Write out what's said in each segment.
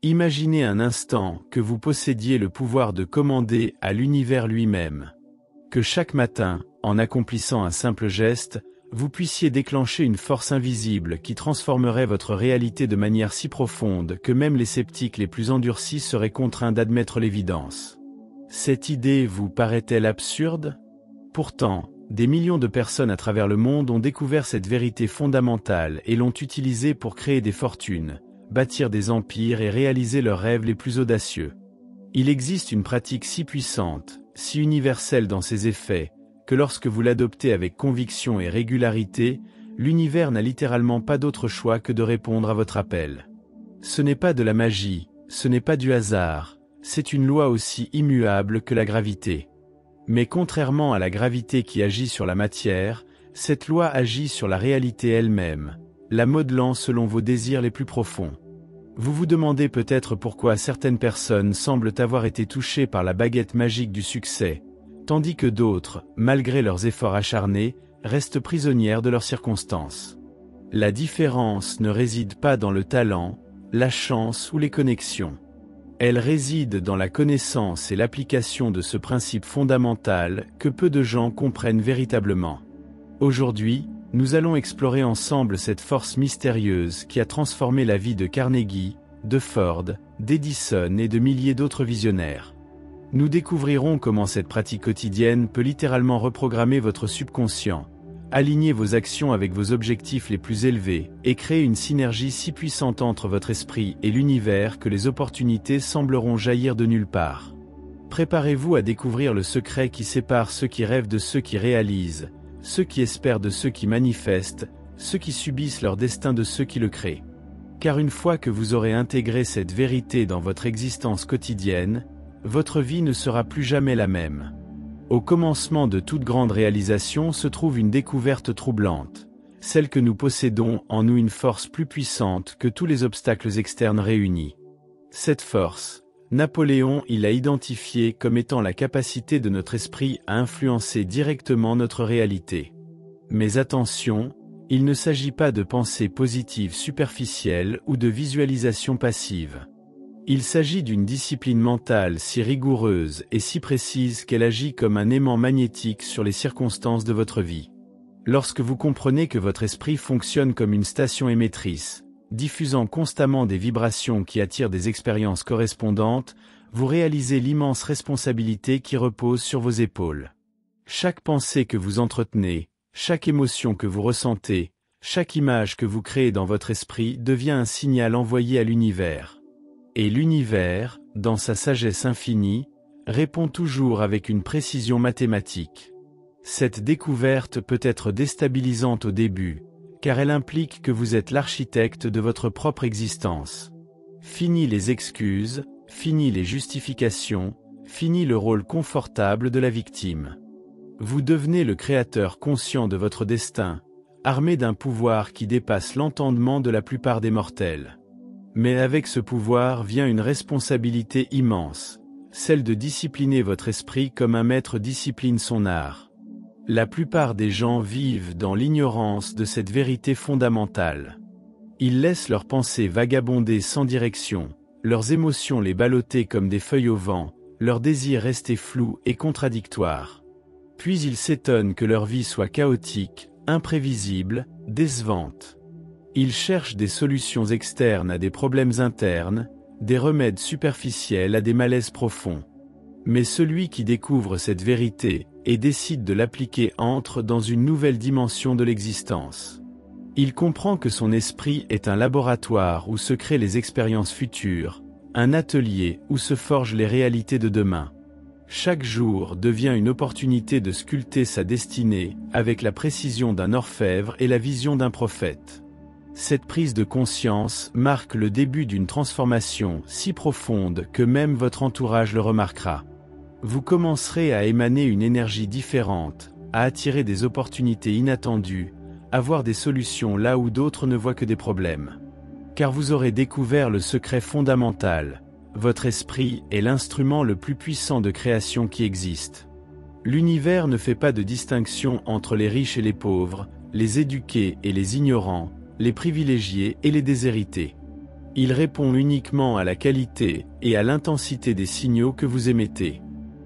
Imaginez un instant que vous possédiez le pouvoir de commander à l'univers lui-même. Que chaque matin, en accomplissant un simple geste, vous puissiez déclencher une force invisible qui transformerait votre réalité de manière si profonde que même les sceptiques les plus endurcis seraient contraints d'admettre l'évidence. Cette idée vous paraît-elle absurde? Pourtant, des millions de personnes à travers le monde ont découvert cette vérité fondamentale et l'ont utilisée pour créer des fortunes, bâtir des empires et réaliser leurs rêves les plus audacieux. Il existe une pratique si puissante, si universelle dans ses effets, que lorsque vous l'adoptez avec conviction et régularité, l'univers n'a littéralement pas d'autre choix que de répondre à votre appel. Ce n'est pas de la magie, ce n'est pas du hasard, c'est une loi aussi immuable que la gravité. Mais contrairement à la gravité qui agit sur la matière, cette loi agit sur la réalité elle-même, la modelant selon vos désirs les plus profonds. Vous vous demandez peut-être pourquoi certaines personnes semblent avoir été touchées par la baguette magique du succès, tandis que d'autres, malgré leurs efforts acharnés, restent prisonnières de leurs circonstances. La différence ne réside pas dans le talent, la chance ou les connexions. Elle réside dans la connaissance et l'application de ce principe fondamental que peu de gens comprennent véritablement. Aujourd'hui, nous allons explorer ensemble cette force mystérieuse qui a transformé la vie de Carnegie, de Ford, d'Edison et de milliers d'autres visionnaires. Nous découvrirons comment cette pratique quotidienne peut littéralement reprogrammer votre subconscient, aligner vos actions avec vos objectifs les plus élevés et créer une synergie si puissante entre votre esprit et l'univers que les opportunités sembleront jaillir de nulle part. Préparez-vous à découvrir le secret qui sépare ceux qui rêvent de ceux qui réalisent, ceux qui espèrent de ceux qui manifestent, ceux qui subissent leur destin de ceux qui le créent. Car une fois que vous aurez intégré cette vérité dans votre existence quotidienne, votre vie ne sera plus jamais la même. Au commencement de toute grande réalisation se trouve une découverte troublante, celle que nous possédons en nous une force plus puissante que tous les obstacles externes réunis. Cette force, Napoléon l'a identifiée comme étant la capacité de notre esprit à influencer directement notre réalité. Mais attention, il ne s'agit pas de pensées positives superficielles ou de visualisation passive. Il s'agit d'une discipline mentale si rigoureuse et si précise qu'elle agit comme un aimant magnétique sur les circonstances de votre vie. Lorsque vous comprenez que votre esprit fonctionne comme une station émettrice, diffusant constamment des vibrations qui attirent des expériences correspondantes, vous réalisez l'immense responsabilité qui repose sur vos épaules. Chaque pensée que vous entretenez, chaque émotion que vous ressentez, chaque image que vous créez dans votre esprit devient un signal envoyé à l'univers. Et l'univers, dans sa sagesse infinie, répond toujours avec une précision mathématique. Cette découverte peut être déstabilisante au début, car elle implique que vous êtes l'architecte de votre propre existence. Fini les excuses, fini les justifications, fini le rôle confortable de la victime. Vous devenez le créateur conscient de votre destin, armé d'un pouvoir qui dépasse l'entendement de la plupart des mortels. Mais avec ce pouvoir vient une responsabilité immense, celle de discipliner votre esprit comme un maître discipline son art. La plupart des gens vivent dans l'ignorance de cette vérité fondamentale. Ils laissent leurs pensées vagabonder sans direction, leurs émotions les ballotter comme des feuilles au vent, leurs désirs rester flous et contradictoires. Puis ils s'étonnent que leur vie soit chaotique, imprévisible, décevante. Ils cherchent des solutions externes à des problèmes internes, des remèdes superficiels à des malaises profonds. Mais celui qui découvre cette vérité et décide de l'appliquer entre dans une nouvelle dimension de l'existence. Il comprend que son esprit est un laboratoire où se créent les expériences futures, un atelier où se forgent les réalités de demain. Chaque jour devient une opportunité de sculpter sa destinée avec la précision d'un orfèvre et la vision d'un prophète. Cette prise de conscience marque le début d'une transformation si profonde que même votre entourage le remarquera. Vous commencerez à émaner une énergie différente, à attirer des opportunités inattendues, à voir des solutions là où d'autres ne voient que des problèmes. Car vous aurez découvert le secret fondamental, votre esprit est l'instrument le plus puissant de création qui existe. L'univers ne fait pas de distinction entre les riches et les pauvres, les éduqués et les ignorants, les privilégiés et les déshérités. Il répond uniquement à la qualité et à l'intensité des signaux que vous émettez.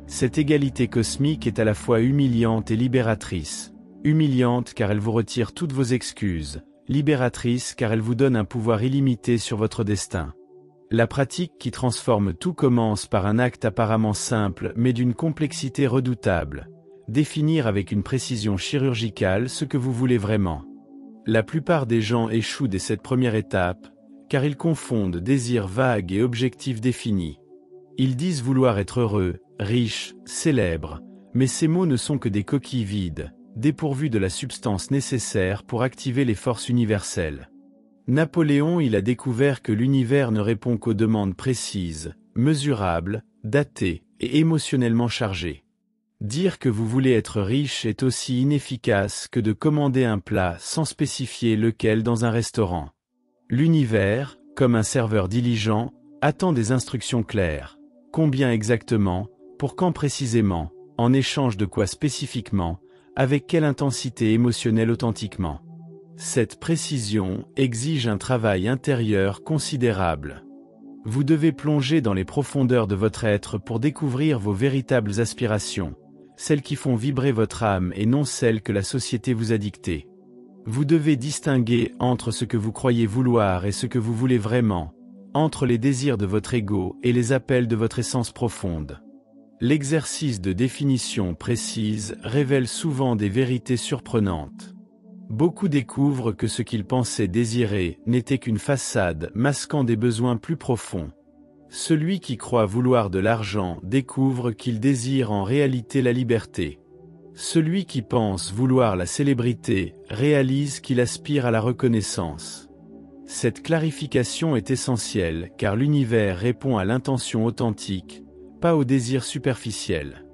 Cette égalité cosmique est à la fois humiliante et libératrice. Humiliante car elle vous retire toutes vos excuses, libératrice car elle vous donne un pouvoir illimité sur votre destin. La pratique qui transforme tout commence par un acte apparemment simple mais d'une complexité redoutable. Définir avec une précision chirurgicale ce que vous voulez vraiment. La plupart des gens échouent dès cette première étape, car ils confondent désir vague et objectif défini. Ils disent vouloir être heureux, riche, célèbre, mais ces mots ne sont que des coquilles vides, dépourvues de la substance nécessaire pour activer les forces universelles. Napoléon il a découvert que l'univers ne répond qu'aux demandes précises, mesurables, datées et émotionnellement chargées. Dire que vous voulez être riche est aussi inefficace que de commander un plat sans spécifier lequel dans un restaurant. L'univers, comme un serveur diligent, attend des instructions claires. Combien exactement, pour quand précisément, en échange de quoi spécifiquement, avec quelle intensité émotionnelle authentiquement. Cette précision exige un travail intérieur considérable. Vous devez plonger dans les profondeurs de votre être pour découvrir vos véritables aspirations, celles qui font vibrer votre âme et non celles que la société vous a dictées. Vous devez distinguer entre ce que vous croyez vouloir et ce que vous voulez vraiment, entre les désirs de votre ego et les appels de votre essence profonde. L'exercice de définition précise révèle souvent des vérités surprenantes. Beaucoup découvrent que ce qu'ils pensaient désirer n'était qu'une façade masquant des besoins plus profonds. Celui qui croit vouloir de l'argent découvre qu'il désire en réalité la liberté. Celui qui pense vouloir la célébrité réalise qu'il aspire à la reconnaissance. Cette clarification est essentielle car l'univers répond à l'intention authentique, pas au désir superficiel.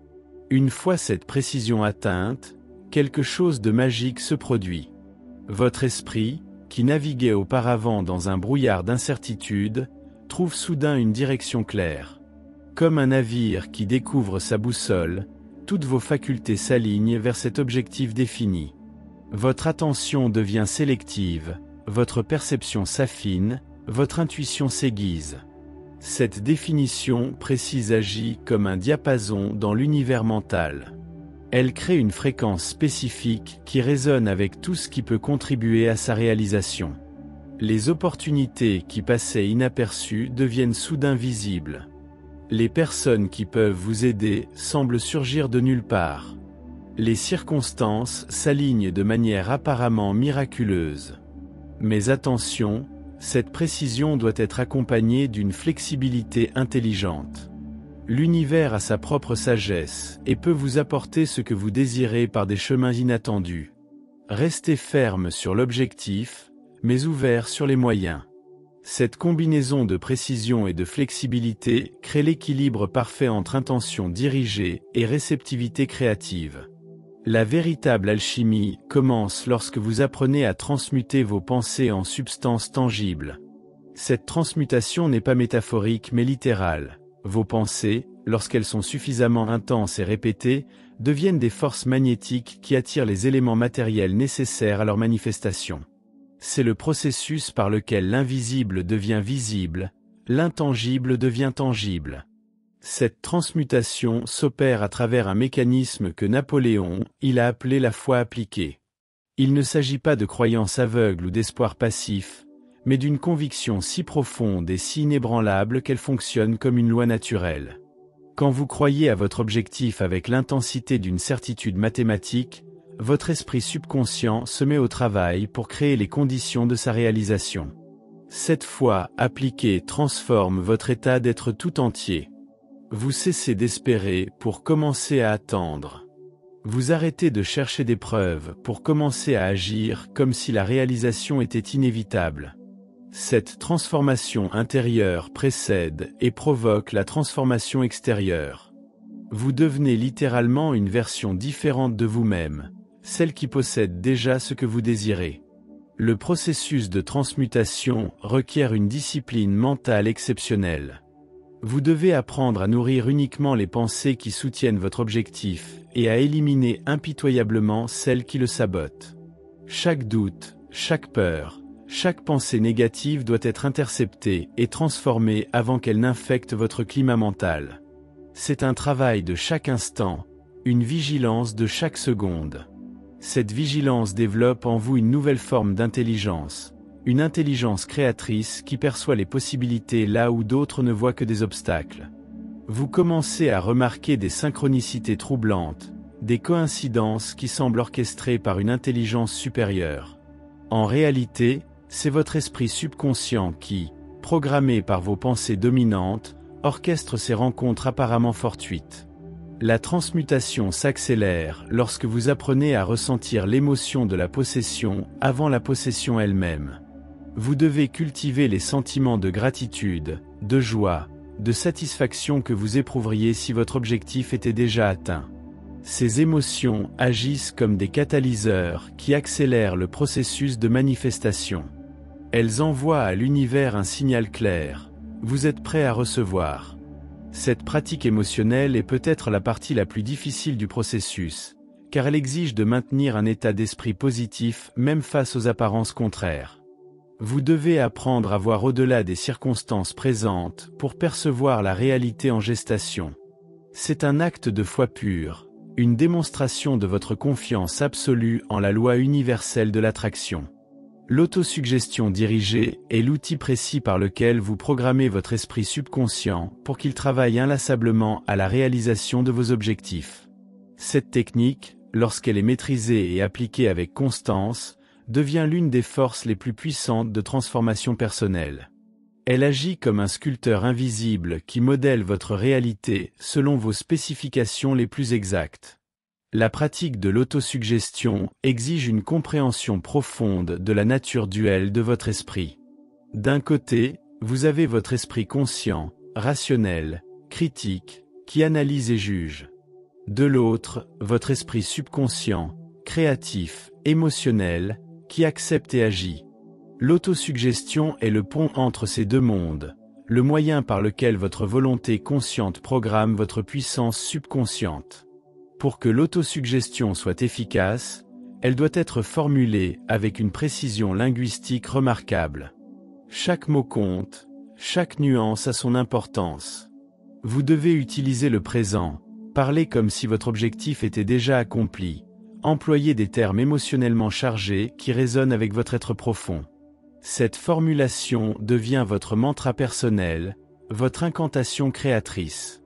Une fois cette précision atteinte, quelque chose de magique se produit. Votre esprit, qui naviguait auparavant dans un brouillard d'incertitude, trouve soudain une direction claire. Comme un navire qui découvre sa boussole, toutes vos facultés s'alignent vers cet objectif défini. Votre attention devient sélective, votre perception s'affine, votre intuition s'aiguise. Cette définition précise agit comme un diapason dans l'univers mental. Elle crée une fréquence spécifique qui résonne avec tout ce qui peut contribuer à sa réalisation. Les opportunités qui passaient inaperçues deviennent soudain visibles. Les personnes qui peuvent vous aider semblent surgir de nulle part. Les circonstances s'alignent de manière apparemment miraculeuse. Mais attention, cette précision doit être accompagnée d'une flexibilité intelligente. L'univers a sa propre sagesse et peut vous apporter ce que vous désirez par des chemins inattendus. Restez ferme sur l'objectif, mais ouvert sur les moyens. Cette combinaison de précision et de flexibilité crée l'équilibre parfait entre intention dirigée et réceptivité créative. La véritable alchimie commence lorsque vous apprenez à transmuter vos pensées en substances tangibles. Cette transmutation n'est pas métaphorique mais littérale. Vos pensées, lorsqu'elles sont suffisamment intenses et répétées, deviennent des forces magnétiques qui attirent les éléments matériels nécessaires à leur manifestation. C'est le processus par lequel l'invisible devient visible, l'intangible devient tangible. Cette transmutation s'opère à travers un mécanisme que Napoléon a appelé la foi appliquée. Il ne s'agit pas de croyances aveugles ou d'espoir passif, mais d'une conviction si profonde et si inébranlable qu'elle fonctionne comme une loi naturelle. Quand vous croyez à votre objectif avec l'intensité d'une certitude mathématique, votre esprit subconscient se met au travail pour créer les conditions de sa réalisation. Cette foi appliquée transforme votre état d'être tout entier. Vous cessez d'espérer pour commencer à attendre. Vous arrêtez de chercher des preuves pour commencer à agir comme si la réalisation était inévitable. Cette transformation intérieure précède et provoque la transformation extérieure. Vous devenez littéralement une version différente de vous-même, celle qui possède déjà ce que vous désirez. Le processus de transmutation requiert une discipline mentale exceptionnelle. Vous devez apprendre à nourrir uniquement les pensées qui soutiennent votre objectif et à éliminer impitoyablement celles qui le sabotent. Chaque doute, chaque peur, Chaque pensée négative doit être interceptée et transformée avant qu'elle n'infecte votre climat mental. C'est un travail de chaque instant, une vigilance de chaque seconde. Cette vigilance développe en vous une nouvelle forme d'intelligence, une intelligence créatrice qui perçoit les possibilités là où d'autres ne voient que des obstacles. Vous commencez à remarquer des synchronicités troublantes, des coïncidences qui semblent orchestrées par une intelligence supérieure. En réalité, c'est votre esprit subconscient qui, programmé par vos pensées dominantes, orchestre ces rencontres apparemment fortuites. La transmutation s'accélère lorsque vous apprenez à ressentir l'émotion de la possession avant la possession elle-même. Vous devez cultiver les sentiments de gratitude, de joie, de satisfaction que vous éprouveriez si votre objectif était déjà atteint. Ces émotions agissent comme des catalyseurs qui accélèrent le processus de manifestation. Elles envoient à l'univers un signal clair. Vous êtes prêt à recevoir. Cette pratique émotionnelle est peut-être la partie la plus difficile du processus, car elle exige de maintenir un état d'esprit positif même face aux apparences contraires. Vous devez apprendre à voir au-delà des circonstances présentes pour percevoir la réalité en gestation. C'est un acte de foi pure, une démonstration de votre confiance absolue en la loi universelle de l'attraction. L'autosuggestion dirigée est l'outil précis par lequel vous programmez votre esprit subconscient pour qu'il travaille inlassablement à la réalisation de vos objectifs. Cette technique, lorsqu'elle est maîtrisée et appliquée avec constance, devient l'une des forces les plus puissantes de transformation personnelle. Elle agit comme un sculpteur invisible qui modèle votre réalité selon vos spécifications les plus exactes. La pratique de l'autosuggestion exige une compréhension profonde de la nature duelle de votre esprit. D'un côté, vous avez votre esprit conscient, rationnel, critique, qui analyse et juge. De l'autre, votre esprit subconscient, créatif, émotionnel, qui accepte et agit. L'autosuggestion est le pont entre ces deux mondes, le moyen par lequel votre volonté consciente programme votre puissance subconsciente. Pour que l'autosuggestion soit efficace, elle doit être formulée avec une précision linguistique remarquable. Chaque mot compte, chaque nuance a son importance. Vous devez utiliser le présent, parler comme si votre objectif était déjà accompli, employer des termes émotionnellement chargés qui résonnent avec votre être profond. Cette formulation devient votre mantra personnel, votre incantation créatrice.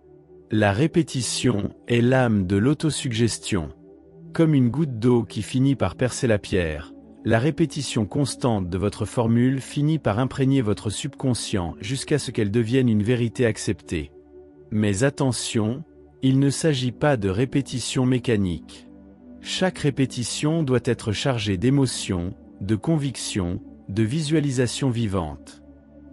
La répétition est l'âme de l'autosuggestion. Comme une goutte d'eau qui finit par percer la pierre, la répétition constante de votre formule finit par imprégner votre subconscient jusqu'à ce qu'elle devienne une vérité acceptée. Mais attention, il ne s'agit pas de répétition mécanique. Chaque répétition doit être chargée d'émotion, de conviction, de visualisation vivante.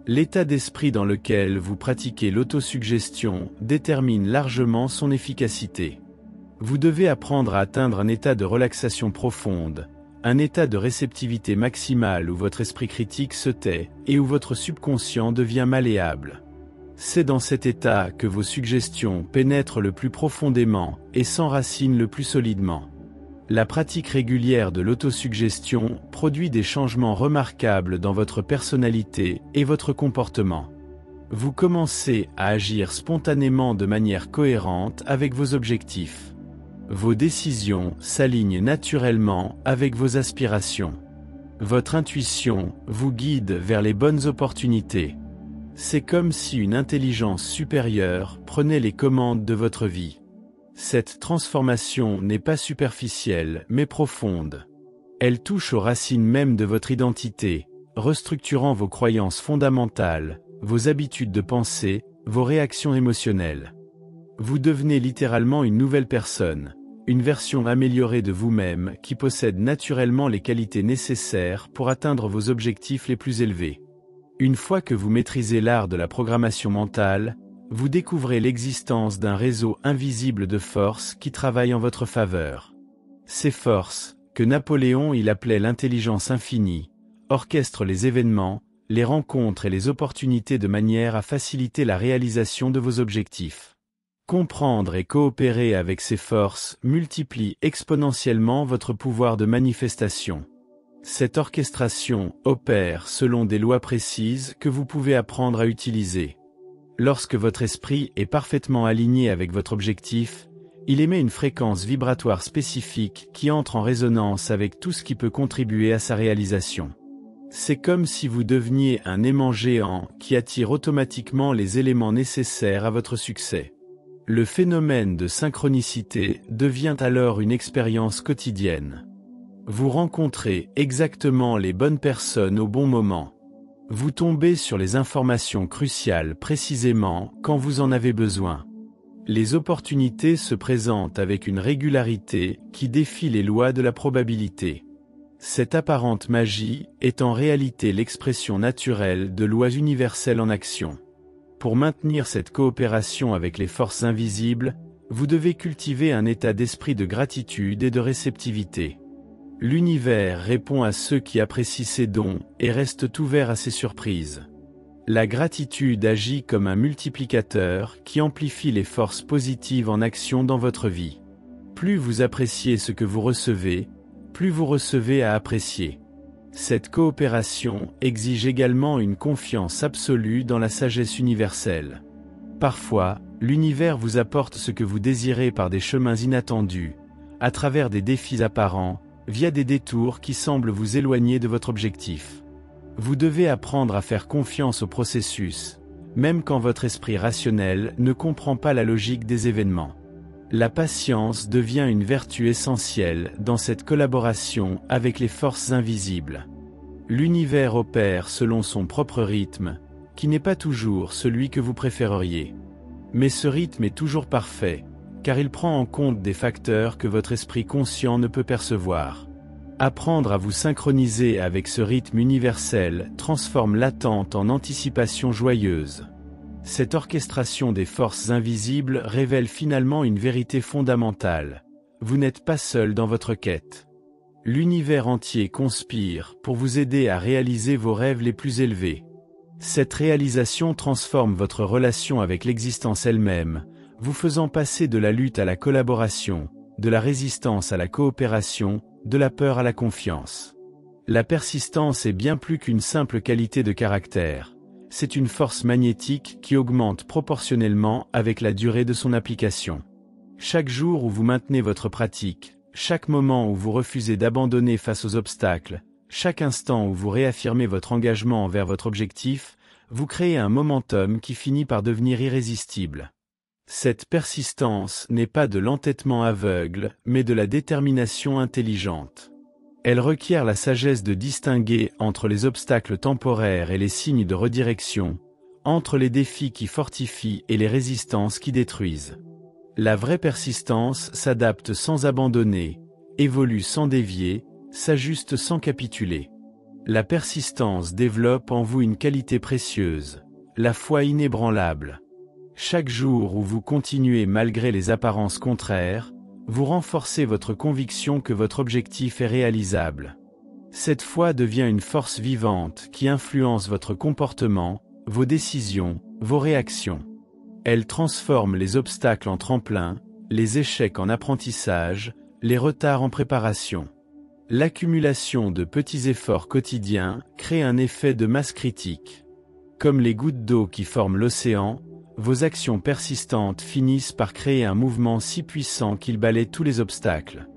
L'état d'esprit dans lequel vous pratiquez l'autosuggestion détermine largement son efficacité. Vous devez apprendre à atteindre un état de relaxation profonde, un état de réceptivité maximale où votre esprit critique se tait et où votre subconscient devient malléable. C'est dans cet état que vos suggestions pénètrent le plus profondément et s'enracinent le plus solidement. La pratique régulière de l'autosuggestion produit des changements remarquables dans votre personnalité et votre comportement. Vous commencez à agir spontanément de manière cohérente avec vos objectifs. Vos décisions s'alignent naturellement avec vos aspirations. Votre intuition vous guide vers les bonnes opportunités. C'est comme si une intelligence supérieure prenait les commandes de votre vie. Cette transformation n'est pas superficielle, mais profonde. Elle touche aux racines mêmes de votre identité, restructurant vos croyances fondamentales, vos habitudes de pensée, vos réactions émotionnelles. Vous devenez littéralement une nouvelle personne, une version améliorée de vous-même qui possède naturellement les qualités nécessaires pour atteindre vos objectifs les plus élevés. Une fois que vous maîtrisez l'art de la programmation mentale, vous découvrez l'existence d'un réseau invisible de forces qui travaillent en votre faveur. Ces forces, que Napoléon appelait l'intelligence infinie, orchestrent les événements, les rencontres et les opportunités de manière à faciliter la réalisation de vos objectifs. Comprendre et coopérer avec ces forces multiplie exponentiellement votre pouvoir de manifestation. Cette orchestration opère selon des lois précises que vous pouvez apprendre à utiliser. Lorsque votre esprit est parfaitement aligné avec votre objectif, il émet une fréquence vibratoire spécifique qui entre en résonance avec tout ce qui peut contribuer à sa réalisation. C'est comme si vous deveniez un aimant géant qui attire automatiquement les éléments nécessaires à votre succès. Le phénomène de synchronicité devient alors une expérience quotidienne. Vous rencontrez exactement les bonnes personnes au bon moment. Vous tombez sur les informations cruciales précisément quand vous en avez besoin. Les opportunités se présentent avec une régularité qui défie les lois de la probabilité. Cette apparente magie est en réalité l'expression naturelle de lois universelles en action. Pour maintenir cette coopération avec les forces invisibles, vous devez cultiver un état d'esprit de gratitude et de réceptivité. L'univers répond à ceux qui apprécient ses dons et reste ouvert à ses surprises. La gratitude agit comme un multiplicateur qui amplifie les forces positives en action dans votre vie. Plus vous appréciez ce que vous recevez, plus vous recevez à apprécier. Cette coopération exige également une confiance absolue dans la sagesse universelle. Parfois, l'univers vous apporte ce que vous désirez par des chemins inattendus, à travers des défis apparents, via des détours qui semblent vous éloigner de votre objectif. Vous devez apprendre à faire confiance au processus, même quand votre esprit rationnel ne comprend pas la logique des événements. La patience devient une vertu essentielle dans cette collaboration avec les forces invisibles. L'univers opère selon son propre rythme, qui n'est pas toujours celui que vous préféreriez. Mais ce rythme est toujours parfait, car il prend en compte des facteurs que votre esprit conscient ne peut percevoir. Apprendre à vous synchroniser avec ce rythme universel transforme l'attente en anticipation joyeuse. Cette orchestration des forces invisibles révèle finalement une vérité fondamentale. Vous n'êtes pas seul dans votre quête. L'univers entier conspire pour vous aider à réaliser vos rêves les plus élevés. Cette réalisation transforme votre relation avec l'existence elle-même, vous faisant passer de la lutte à la collaboration, de la résistance à la coopération, de la peur à la confiance. La persistance est bien plus qu'une simple qualité de caractère. C'est une force magnétique qui augmente proportionnellement avec la durée de son application. Chaque jour où vous maintenez votre pratique, chaque moment où vous refusez d'abandonner face aux obstacles, chaque instant où vous réaffirmez votre engagement envers votre objectif, vous créez un momentum qui finit par devenir irrésistible. Cette persistance n'est pas de l'entêtement aveugle, mais de la détermination intelligente. Elle requiert la sagesse de distinguer entre les obstacles temporaires et les signes de redirection, entre les défis qui fortifient et les résistances qui détruisent. La vraie persistance s'adapte sans abandonner, évolue sans dévier, s'ajuste sans capituler. La persistance développe en vous une qualité précieuse, la foi inébranlable. Chaque jour où vous continuez malgré les apparences contraires, vous renforcez votre conviction que votre objectif est réalisable. Cette foi devient une force vivante qui influence votre comportement, vos décisions, vos réactions. Elle transforme les obstacles en tremplins, les échecs en apprentissage, les retards en préparation. L'accumulation de petits efforts quotidiens crée un effet de masse critique. Comme les gouttes d'eau qui forment l'océan, vos actions persistantes finissent par créer un mouvement si puissant qu'il balaie tous les obstacles.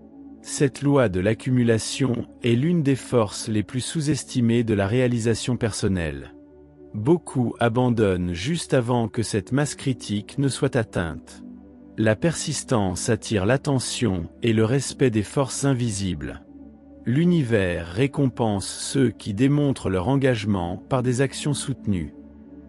Cette loi de l'accumulation est l'une des forces les plus sous-estimées de la réalisation personnelle. Beaucoup abandonnent juste avant que cette masse critique ne soit atteinte. La persistance attire l'attention et le respect des forces invisibles. L'univers récompense ceux qui démontrent leur engagement par des actions soutenues.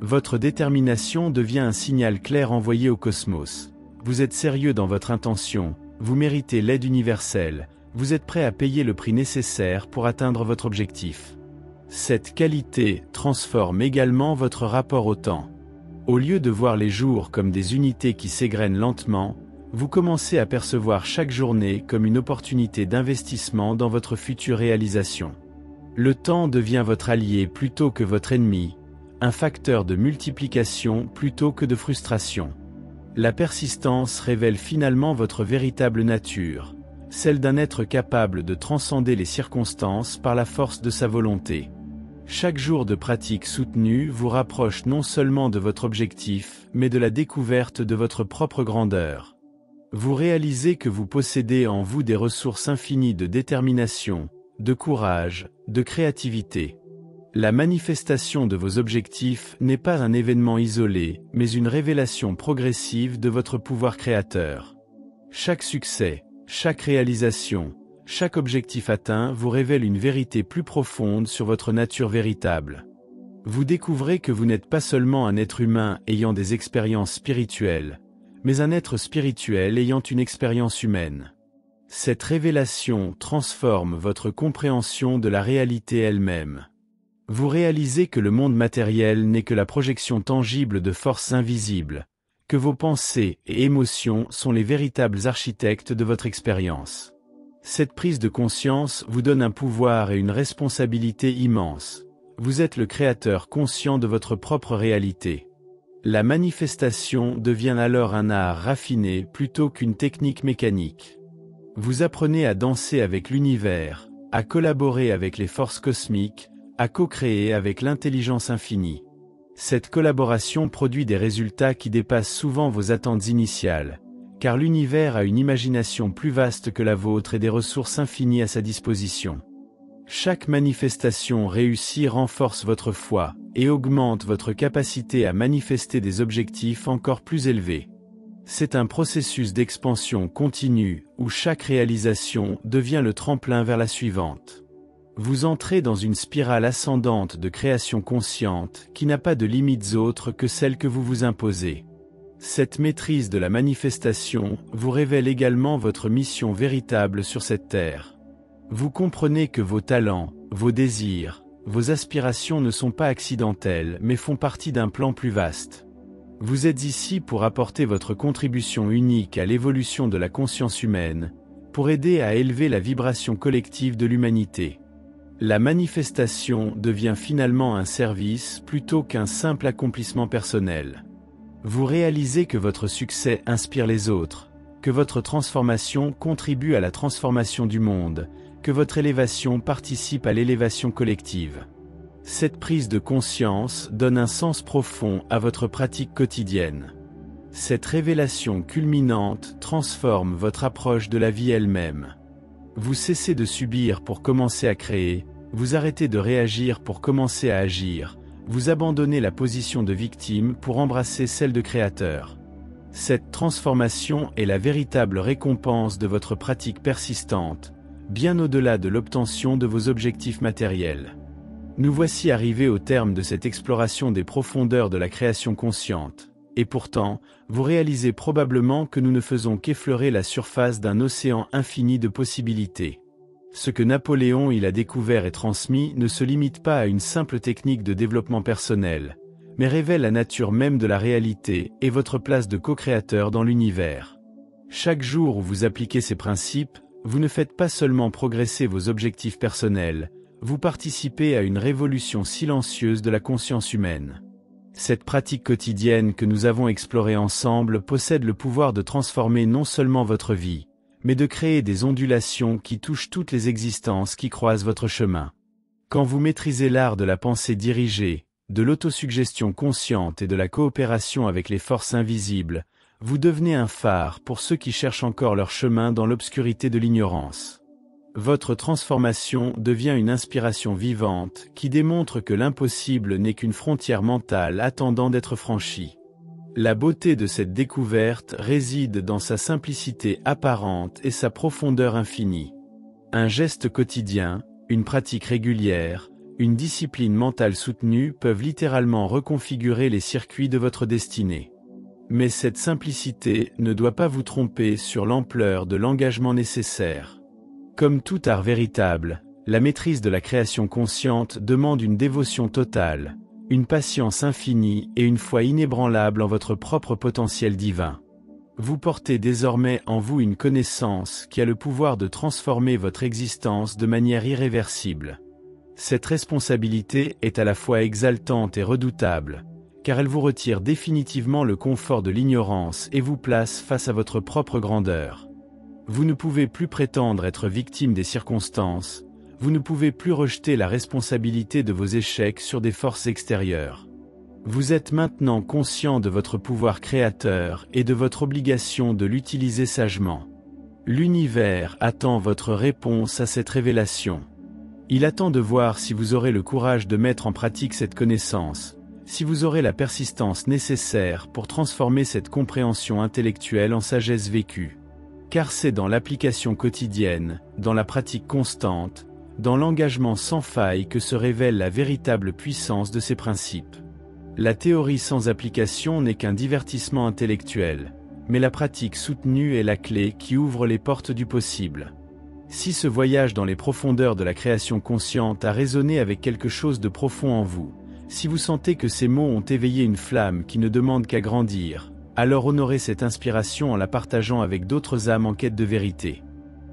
Votre détermination devient un signal clair envoyé au cosmos. Vous êtes sérieux dans votre intention, vous méritez l'aide universelle, vous êtes prêt à payer le prix nécessaire pour atteindre votre objectif. Cette qualité transforme également votre rapport au temps. Au lieu de voir les jours comme des unités qui s'égrènent lentement, vous commencez à percevoir chaque journée comme une opportunité d'investissement dans votre future réalisation. Le temps devient votre allié plutôt que votre ennemi, un facteur de multiplication plutôt que de frustration. La persistance révèle finalement votre véritable nature, celle d'un être capable de transcender les circonstances par la force de sa volonté. Chaque jour de pratique soutenue vous rapproche non seulement de votre objectif, mais de la découverte de votre propre grandeur. Vous réalisez que vous possédez en vous des ressources infinies de détermination, de courage, de créativité. La manifestation de vos objectifs n'est pas un événement isolé, mais une révélation progressive de votre pouvoir créateur. Chaque succès, chaque réalisation, chaque objectif atteint vous révèle une vérité plus profonde sur votre nature véritable. Vous découvrez que vous n'êtes pas seulement un être humain ayant des expériences spirituelles, mais un être spirituel ayant une expérience humaine. Cette révélation transforme votre compréhension de la réalité elle-même. Vous réalisez que le monde matériel n'est que la projection tangible de forces invisibles, que vos pensées et émotions sont les véritables architectes de votre expérience. Cette prise de conscience vous donne un pouvoir et une responsabilité immenses. Vous êtes le créateur conscient de votre propre réalité. La manifestation devient alors un art raffiné plutôt qu'une technique mécanique. Vous apprenez à danser avec l'univers, à collaborer avec les forces cosmiques, à co-créer avec l'intelligence infinie. Cette collaboration produit des résultats qui dépassent souvent vos attentes initiales, car l'univers a une imagination plus vaste que la vôtre et des ressources infinies à sa disposition. Chaque manifestation réussie renforce votre foi et augmente votre capacité à manifester des objectifs encore plus élevés. C'est un processus d'expansion continue où chaque réalisation devient le tremplin vers la suivante. Vous entrez dans une spirale ascendante de création consciente qui n'a pas de limites autres que celles que vous vous imposez. Cette maîtrise de la manifestation vous révèle également votre mission véritable sur cette terre. Vous comprenez que vos talents, vos désirs, vos aspirations ne sont pas accidentels mais font partie d'un plan plus vaste. Vous êtes ici pour apporter votre contribution unique à l'évolution de la conscience humaine, pour aider à élever la vibration collective de l'humanité. La manifestation devient finalement un service plutôt qu'un simple accomplissement personnel. Vous réalisez que votre succès inspire les autres, que votre transformation contribue à la transformation du monde, que votre élévation participe à l'élévation collective. Cette prise de conscience donne un sens profond à votre pratique quotidienne. Cette révélation culminante transforme votre approche de la vie elle-même. Vous cessez de subir pour commencer à créer, vous arrêtez de réagir pour commencer à agir, vous abandonnez la position de victime pour embrasser celle de créateur. Cette transformation est la véritable récompense de votre pratique persistante, bien au-delà de l'obtention de vos objectifs matériels. Nous voici arrivés au terme de cette exploration des profondeurs de la création consciente, et pourtant, vous réalisez probablement que nous ne faisons qu'effleurer la surface d'un océan infini de possibilités. Ce que Napoléon a découvert et transmis ne se limite pas à une simple technique de développement personnel, mais révèle la nature même de la réalité et votre place de co-créateur dans l'univers. Chaque jour où vous appliquez ces principes, vous ne faites pas seulement progresser vos objectifs personnels, vous participez à une révolution silencieuse de la conscience humaine. Cette pratique quotidienne que nous avons explorée ensemble possède le pouvoir de transformer non seulement votre vie, mais de créer des ondulations qui touchent toutes les existences qui croisent votre chemin. Quand vous maîtrisez l'art de la pensée dirigée, de l'autosuggestion consciente et de la coopération avec les forces invisibles, vous devenez un phare pour ceux qui cherchent encore leur chemin dans l'obscurité de l'ignorance. Votre transformation devient une inspiration vivante qui démontre que l'impossible n'est qu'une frontière mentale attendant d'être franchie. La beauté de cette découverte réside dans sa simplicité apparente et sa profondeur infinie. Un geste quotidien, une pratique régulière, une discipline mentale soutenue peuvent littéralement reconfigurer les circuits de votre destinée. Mais cette simplicité ne doit pas vous tromper sur l'ampleur de l'engagement nécessaire. Comme tout art véritable, la maîtrise de la création consciente demande une dévotion totale, une patience infinie et une foi inébranlable en votre propre potentiel divin. Vous portez désormais en vous une connaissance qui a le pouvoir de transformer votre existence de manière irréversible. Cette responsabilité est à la fois exaltante et redoutable, car elle vous retire définitivement le confort de l'ignorance et vous place face à votre propre grandeur. Vous ne pouvez plus prétendre être victime des circonstances, vous ne pouvez plus rejeter la responsabilité de vos échecs sur des forces extérieures. Vous êtes maintenant conscient de votre pouvoir créateur et de votre obligation de l'utiliser sagement. L'univers attend votre réponse à cette révélation. Il attend de voir si vous aurez le courage de mettre en pratique cette connaissance, si vous aurez la persistance nécessaire pour transformer cette compréhension intellectuelle en sagesse vécue. Car c'est dans l'application quotidienne, dans la pratique constante, dans l'engagement sans faille que se révèle la véritable puissance de ces principes. La théorie sans application n'est qu'un divertissement intellectuel, mais la pratique soutenue est la clé qui ouvre les portes du possible. Si ce voyage dans les profondeurs de la création consciente a résonné avec quelque chose de profond en vous, si vous sentez que ces mots ont éveillé une flamme qui ne demande qu'à grandir, alors honorez cette inspiration en la partageant avec d'autres âmes en quête de vérité.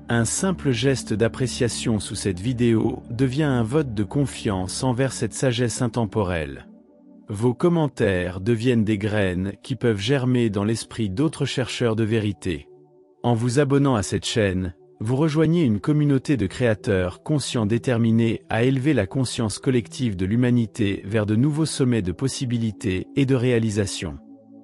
Un simple geste d'appréciation sous cette vidéo devient un vote de confiance envers cette sagesse intemporelle. Vos commentaires deviennent des graines qui peuvent germer dans l'esprit d'autres chercheurs de vérité. En vous abonnant à cette chaîne, vous rejoignez une communauté de créateurs conscients déterminés à élever la conscience collective de l'humanité vers de nouveaux sommets de possibilités et de réalisations.